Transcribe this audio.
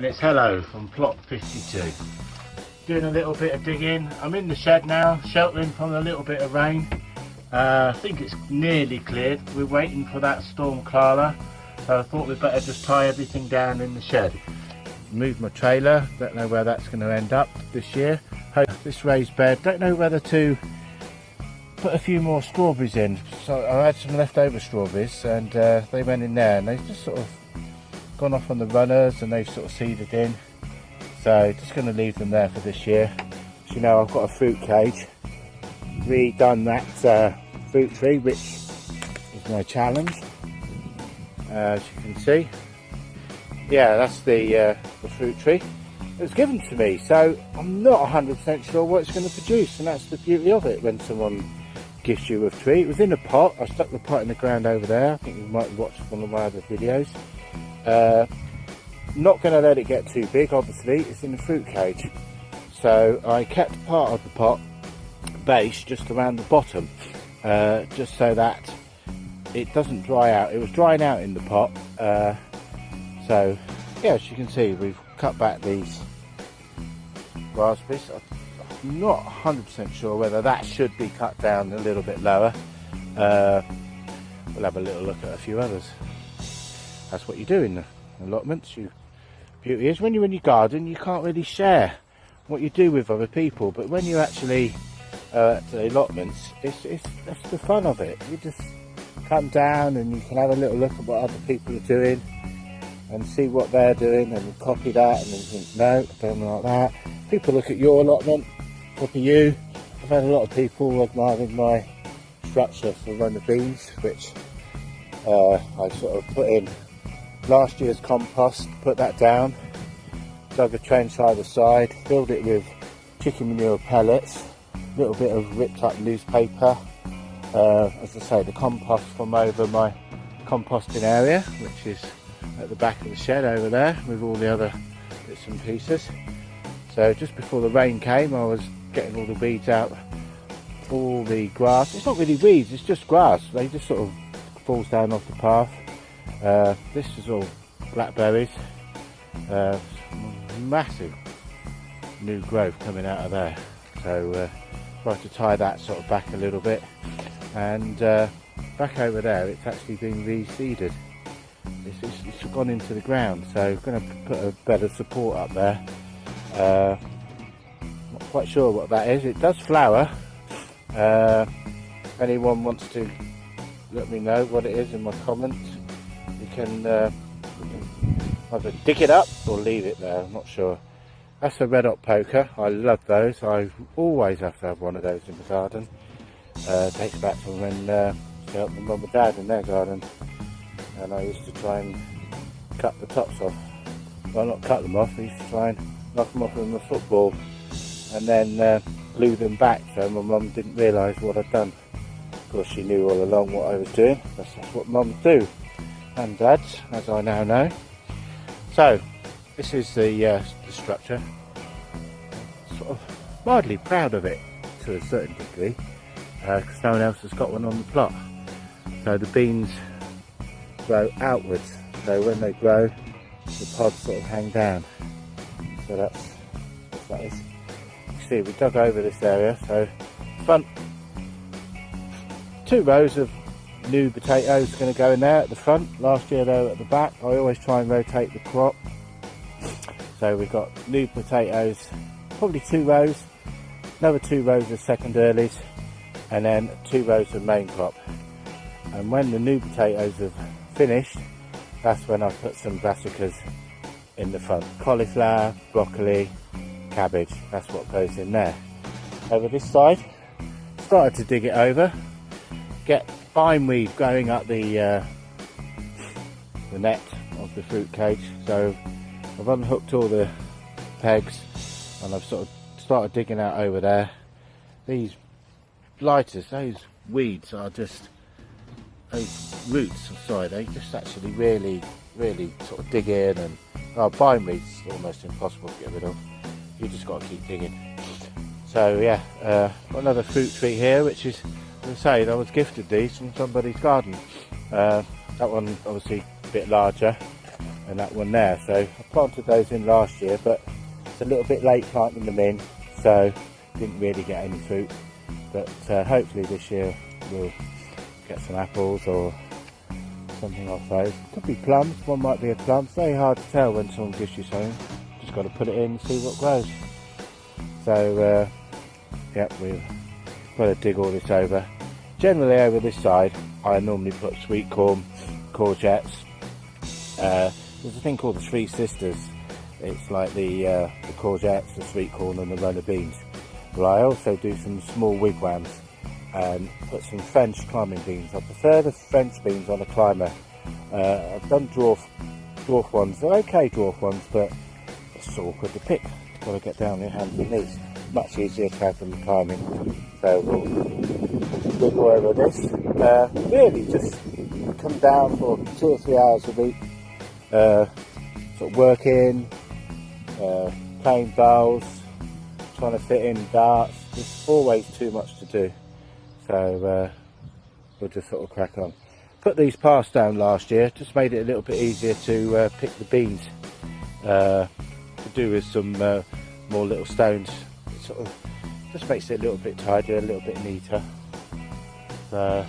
and it's hello from plot 52. Doing a little bit of digging. I'm in the shed now, sheltering from a little bit of rain. I think it's nearly cleared. We're waiting for that storm Clara, so I thought we'd better just tie everything down in the shed. Move my trailer, don't know where that's going to end up this year. This raised bed, don't know whether to put a few more strawberries in. So I had some leftover strawberries and they went in there and they've just sort of gone off on the runners and they've sort of seeded in. So just going to leave them there for this year. As you know, I've got a fruit cage. Redone that fruit tree, which is my challenge. As you can see, yeah, that's the fruit tree. It was given to me, so I'm not 100% sure what it's going to produce, and that's the beauty of it when someone gives you a tree. It was in a pot. I stuck the pot in the ground over there. I think you might have watched one of my other videos. Not going to let it get too big, obviously. It's in the fruit cage, so I kept part of the pot base just around the bottom, just so that it doesn't dry out. It was drying out in the pot, so yeah, as you can see, we've cut back these raspberries. I'm not 100% sure whether that should be cut down a little bit lower. We'll have a little look at a few others. That's what you do in the allotments. Beauty is when you're in your garden, you can't really share what you do with other people, but when you actually at the allotments, that's the fun of it. You just come down and you can have a little look at what other people are doing and see what they're doing and copy that, and then think, no, I don't like that. People look at your allotment, copy you. I've had a lot of people admiring my structure for run of beans, which I sort of put in last year's compost, put that down, dug a trench either side, filled it with chicken manure pellets, a little bit of ripped up newspaper, as I say, the compost from over my composting area, which is at the back of the shed over there with all the other bits and pieces. So just before the rain came, I was getting all the weeds out, all the grass. It's not really weeds, it's just grass. They just sort of falls down off the path. This is all blackberries, massive new growth coming out of there. So try to tie that sort of back a little bit, and back over there it's actually been reseeded. It's gone into the ground, so I'm going to put a better support up there. Not quite sure what that is. It does flower. If anyone wants to let me know what it is in my comments, you can either dig it up or leave it there. I'm not sure. That's a red hot poker. I love those. I always have to have one of those in the garden. Dates back from when I helped my mum and dad in their garden, and I used to try and cut the tops off. Well, not cut them off, I used to try and knock them off with a football and then glue them back, so my mum didn't realise what I'd done. Of course, she knew all along what I was doing. That's what mums do, and dads, as I now know. So this is the structure. Sort of mildly proud of it to a certain degree, because no one else has got one on the plot. So the beans grow outwards, so when they grow, the pods sort of hang down. So that's what that is. You see, we dug over this area, so front 2 rows of new potatoes are going to go in there at the front. Last year they were at the back. I always try and rotate the crop. So we've got new potatoes, probably 2 rows, another 2 rows of second earlies, and then 2 rows of main crop. And when the new potatoes have finished, that's when I put some brassicas in the front. Cauliflower, broccoli, cabbage, that's what goes in there. Over this side, started to dig it over, get bindweed growing up the net of the fruit cage. So I've unhooked all the pegs and I've sort of started digging out over there. These blighters, those weeds are just, those roots, sorry, they just actually really sort of dig in, and bindweed's almost impossible to get rid of. You just got to keep digging. So yeah, got another fruit tree here, which is, as I say, I was gifted these from somebody's garden. That one obviously a bit larger, and that one there. So I planted those in last year, but it's a little bit late planting them in, so didn't really get any fruit. But hopefully this year we'll get some apples or something off those. Could be plums, one might be a plum. It's very hard to tell when someone gives you something. Just got to put it in and see what grows. So yeah, we've got to dig all this over. Generally over this side I normally put sweet corn, courgettes. There's a thing called the Three Sisters. It's like the courgettes, the sweet corn and the runner beans. But I also do some small wigwams and put some French climbing beans. I prefer the French beans on a climber. I've done dwarf ones. They're okay dwarf ones, but it's awkward to pick. You've got to get down your hands and knees. Much easier to have them climbing. So we'll go over this. Really just come down for 2 or 3 hours a week. Sort of working, playing bowls, trying to fit in darts. There's always too much to do. So we'll just sort of crack on. Put these paths down last year, just made it a little bit easier to pick the beans. To do with some more little stones. It sort of just makes it a little bit tidier, a little bit neater. So